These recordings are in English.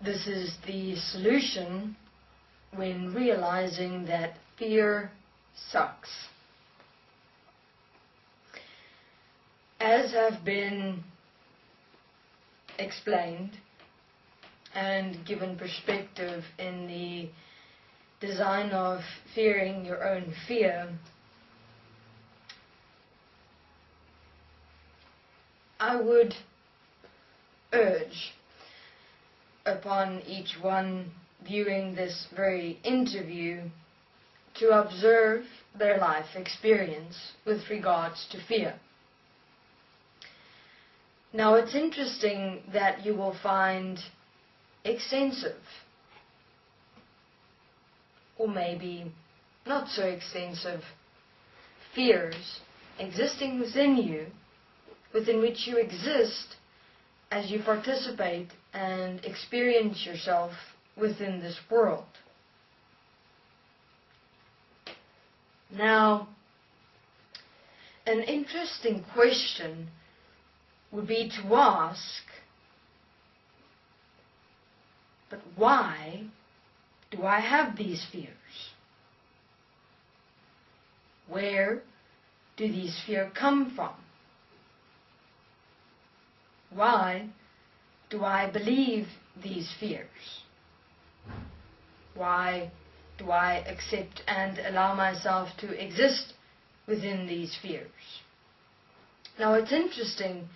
This is the solution when realizing that fear sucks. As have been explained and given perspective in the design of fearing your own fear, I would urge upon each one viewing this very interview to observe their life experience with regards to fear. Now, it's interesting that you will find extensive, or maybe not so extensive, fears existing within you, within which you exist as you participate and experience yourself within this world. Now, an interesting question would be to ask, but why do I have these fears? Where do these fears come from? Why do I believe these fears? Why do I accept and allow myself to exist within these fears? Now, it's interesting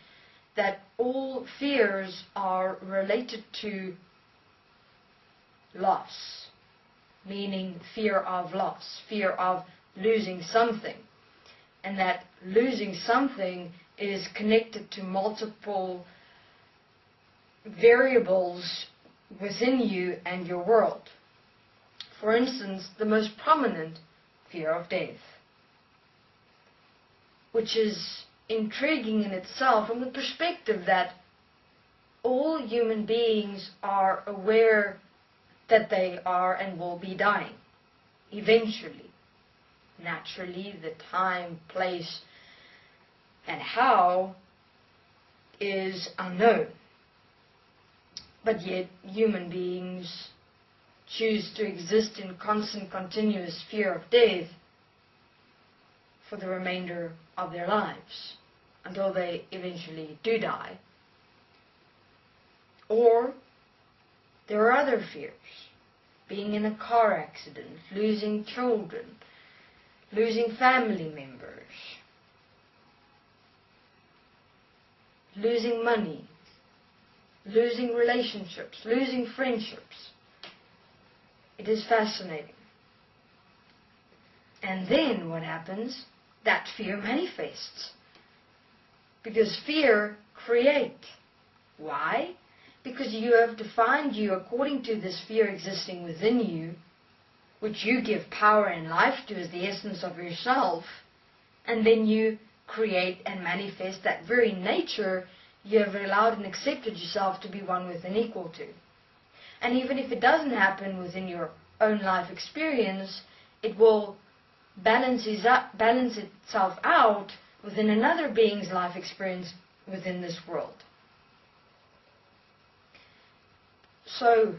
that all fears are related to loss, meaning fear of loss, fear of losing something, and that losing something is connected to multiple variables within you and your world. For instance, the most prominent, fear of death, which is intriguing in itself from the perspective that all human beings are aware that they are and will be dying eventually. Naturally, the time, place, and how is unknown. But yet, human beings choose to exist in constant, continuous fear of death for the remainder of their lives, until they eventually do die. Or, there are other fears. Being in a car accident, losing children, losing family members, losing money, losing relationships, losing friendships. It is fascinating. And then what happens? That fear manifests. Because fear creates. Why? Because you have defined you according to this fear existing within you, which you give power and life to as the essence of yourself, and then you create and manifest that very nature you have allowed and accepted yourself to be one with and equal to. And even if it doesn't happen within your own life experience, it will balance itself out within another being's life experience within this world. So,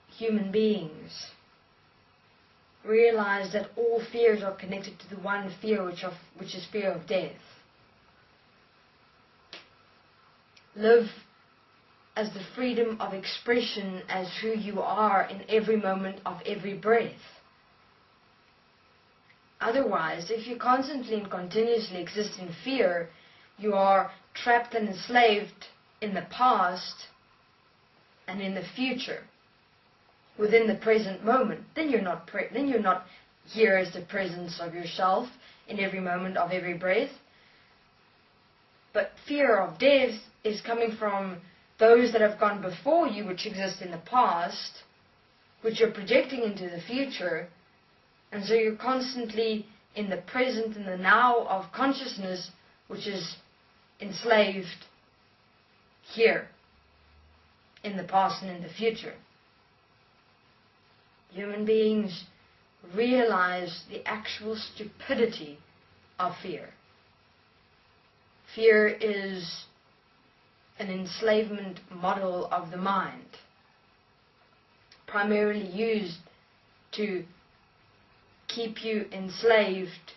human beings realize that all fears are connected to the one fear, which is fear of death. Live as the freedom of expression as who you are in every moment of every breath. Otherwise, if you constantly and continuously exist in fear, you are trapped and enslaved in the past and in the future, within the present moment. Then you're not here as the presence of yourself in every moment of every breath. But fear of death is coming from those that have gone before you, which exist in the past, which you're projecting into the future. And so you're constantly in the present, in the now of consciousness, which is enslaved here, in the past and in the future. Human beings realize the actual stupidity of fear. Fear is an enslavement model of the mind. primarily used to keep you enslaved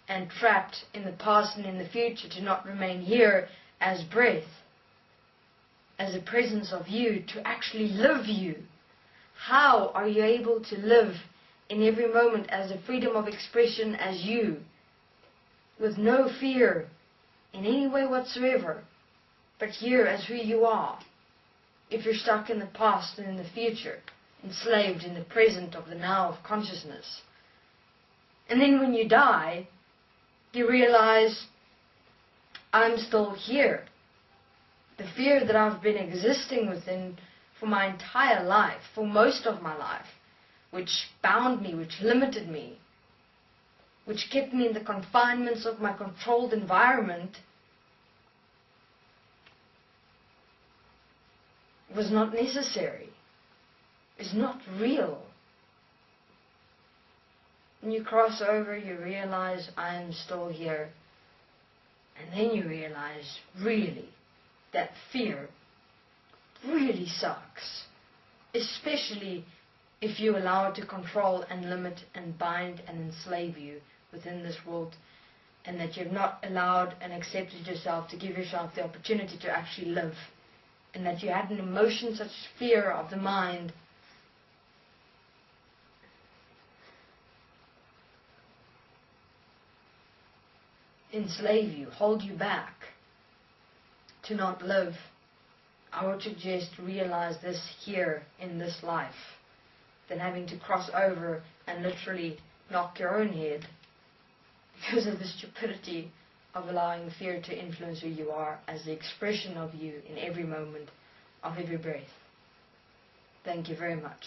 and trapped in the past and in the future, to not remain here as breath, as a presence of you, to actually live you. How are you able to live in every moment as a freedom of expression as you, with no fear in any way whatsoever, but here as who you are, if you're stuck in the past and in the future, enslaved in the present of the now of consciousness? And then when you die, you realize, I'm still here. The fear that I've been existing within for my entire life, for most of my life, which bound me, which limited me, which kept me in the confinements of my controlled environment, was not necessary, is not real. When you cross over, you realize, I am still here. And then you realize, really, that fear really sucks. Especially if you allow it to control and limit and bind and enslave you within this world, and that you've not allowed and accepted yourself to give yourself the opportunity to actually live, and that you had an emotion such as fear of the mind enslave you, hold you back to not live. I would suggest realize this here in this life, than having to cross over and literally knock your own head because of the stupidity of allowing fear to influence who you are as the expression of you in every moment of every breath. Thank you very much.